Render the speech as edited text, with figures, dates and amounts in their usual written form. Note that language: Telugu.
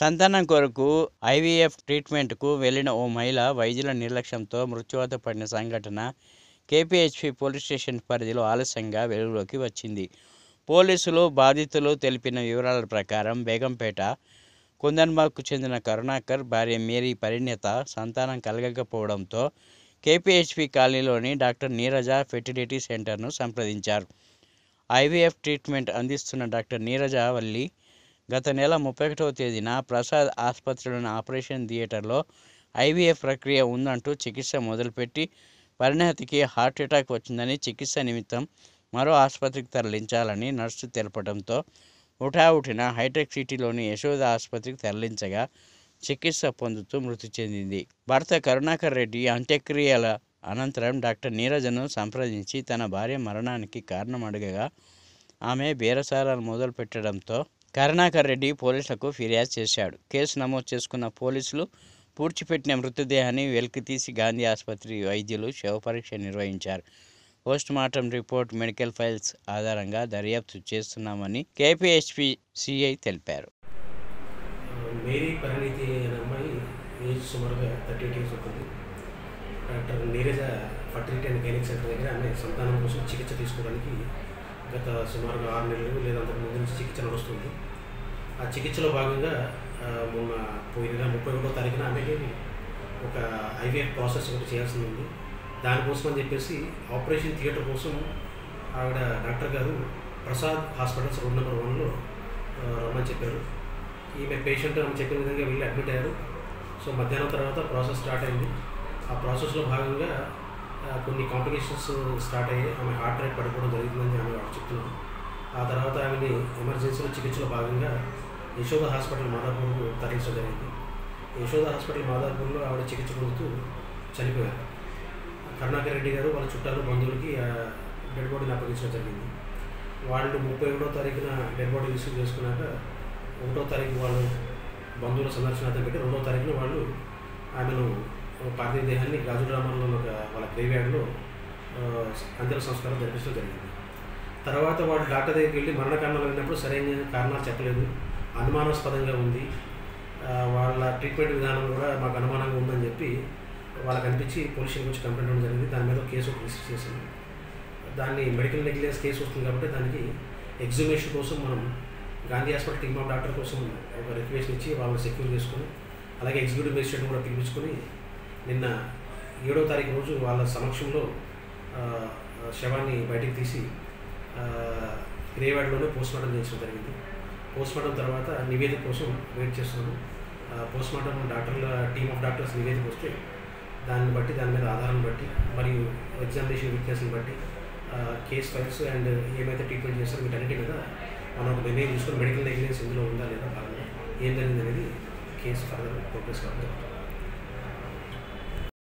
సంతానం కొరకు ఐవీఎఫ్ ట్రీట్మెంట్కు వెళ్లిన ఓ మహిళ వైద్యుల నిర్లక్ష్యంతో మృత్యువాత పడిన సంఘటన కేపీహెచ్పీ పోలీస్ స్టేషన్ పరిధిలో ఆలస్యంగా వెలుగులోకి వచ్చింది. పోలీసులు, బాధితులు తెలిపిన వివరాల ప్రకారం బేగంపేట కుందన్బాగ్కు చెందిన కరుణాకర్ భార్య మేరీ పరిణీత సంతానం కలగకపోవడంతో కేపీహెచ్పీ కాలనీలోని డాక్టర్ నీరజ ఫెర్టిలిటీ సెంటర్ను సంప్రదించారు. ఐవీఎఫ్ ట్రీట్మెంట్ అందిస్తున్న డాక్టర్ నీరజ వల్లి గత నెల 31వ తేదీన ప్రసాద్ ఆసుపత్రిలోని ఆపరేషన్ థియేటర్లో ఐవీఎఫ్ ప్రక్రియ ఉందంటూ చికిత్స మొదలుపెట్టి పరిణతికి హార్ట్ అటాక్ వచ్చిందని చికిత్స నిమిత్తం మరో ఆసుపత్రికి తరలించాలని నర్సు తెలపడంతో హుటాహుటిన హైటెక్ సిటీలోని యశోద ఆసుపత్రికి తరలించగా చికిత్స పొందుతూ మృతి చెందింది. భర్త కరుణాకర్ రెడ్డి అంత్యక్రియల అనంతరం డాక్టర్ నీరజను సంప్రదించి తన భార్య మరణానికి కారణం అడగగా ఆమె బేరసారాలు మొదలుపెట్టడంతో కరుణాకర్ రెడ్డి పోలీసులకు ఫిర్యాదు చేశాడు. కేసు నమోదు చేసుకున్న పోలీసులు పూడ్చిపెట్టిన మృతదేహాన్ని వెలికితీసి గాంధీ ఆసుపత్రి వైద్యులు శవపరీక్ష నిర్వహించారు. పోస్టుమార్టం రిపోర్ట్, మెడికల్ ఫైల్స్ ఆధారంగా దర్యాప్తు చేస్తున్నామని కేపీహెచ్పీ సిఐ తెలిపారు. మేరీ పరిణీతి అనే అమ్మాయి ఏజ్ సుమారుగా 38 ఇయర్స్ ఉంటుంది. Doctor Neeraja fertility and gynaec centre దగ్గర ఆమె సంతానం కోసం చికిత్స తీసుకోవడానికి గత సుమారుగా 6 నెలలు లేదా అంతకు ముందు నుంచి చికిత్స నడుస్తుంది. ఆ చికిత్సలో భాగంగా మొన్న పోయిన 31వ తారీఖున ఆమెకి ఒక ఐవీఎఫ్ ప్రాసెస్ ఒకటి చేయాల్సి ఉంది. దానికోసం అని చెప్పేసి ఆపరేషన్ థియేటర్ కోసం ఆవిడ డాక్టర్ గారు ప్రసాద్ హాస్పిటల్స్ రోడ్ నెంబర్ 1లో రమ్మని చెప్పారు. ఈమె పేషెంట్ అని చెప్పిన విధంగా వెళ్ళి అడ్మిట్ అయ్యారు. సో మధ్యాహ్నం తర్వాత ప్రాసెస్ స్టార్ట్ అయింది. ఆ ప్రాసెస్లో భాగంగా కొన్ని కాంప్లికేషన్స్ స్టార్ట్ అయ్యాయి. ఆమె హార్ట్ రేట్ పడిపోవడం జరుగుతుందని ఆమె చెప్తున్నారు. ఆ తర్వాత ఆమెని ఎమర్జెన్సీలో చికిత్సలో భాగంగా యశోద హాస్పిటల్ మాదాపూర్కు తరలించడం జరిగింది. యశోద హాస్పిటల్ మాదాపూర్లో ఆవిడ చికిత్స పొందుతూ చనిపోయారు. కరుణాకర్ రెడ్డి గారు వాళ్ళ చుట్టాలు, బంధువులకి డెడ్ బాడీని అప్పగించడం జరిగింది. వాళ్ళు 31వ తారీఖున డెడ్ బాడీ రిసీవ్ చేసుకున్నాక 1వ తారీఖు వాళ్ళు బంధువుల సందర్శనార్థం పెట్టి 2వ తారీఖున వాళ్ళు ఆమెను పార్థివ దేహాన్ని గాజురామంలో వాళ్ళ గ్రేవ్యార్డ్లో అంత్య సంస్కారం జరిపించడం జరిగింది. తర్వాత వాళ్ళు డాక్టర్ దగ్గరికి వెళ్ళి మరణ కారణాలు వెళ్ళినప్పుడు సరైన కారణాలు చెప్పలేదు, అనుమానాస్పదంగా ఉంది, వాళ్ళ ట్రీట్మెంట్ విధానం కూడా మాకు అనుమానంగా ఉందని చెప్పి వాళ్ళకి అనిపించి పోలీస్ స్టేషన్ వచ్చి కంప్లైంట్ ఇవ్వడం జరిగింది. దాని మీద కేసు రిజిస్టర్ చేసింది. దాన్ని మెడికల్ నెగ్లిజెన్స్ కేసు వస్తుంది కాబట్టి దానికి ఎగ్జామినేషన్ కోసం మనం Gandhi hospital team of doctor కోసం ఒక రిక్వెస్ట్ ఇచ్చి వాళ్ళని సెక్యూర్ చేసుకొని అలాగే ఎగ్జిక్యూటివ్ మేజిస్ట్రేట్ కూడా పిలిపించుకొని నిన్న 7వ తారీఖు రోజు వాళ్ళ సమక్షంలో శవాన్ని బయటికి తీసి గ్రేవ్యార్డ్లోనే పోస్ట్మార్టం చేయించడం జరిగింది. పోస్ట్మార్టం తర్వాత నివేదిక కోసం వెయిట్ చేస్తున్నాము. పోస్ట్మార్టం డాక్టర్ల టీమ్ ఆఫ్ డాక్టర్స్ నివేదిక వస్తే దాన్ని బట్టి దాని మీద ఆధారం బట్టి మరియు ఎగ్జామినేషన్ విట్నెస్ని బట్టి కేస్ ఫైల్స్ అండ్ ఏమైతే ట్రీట్మెంట్ చేస్తారో వీటన్నిటి మీద మనం ఒక నిర్ణయం తీసుకొని మెడికల్ నెగ్లిజెన్స్ ఇందులో ఉందా లేదా భాగంగా ఏం జరిగింది అనేది కేసు ఫర్దర్ ప్రోగ్రెస్ కావాలి.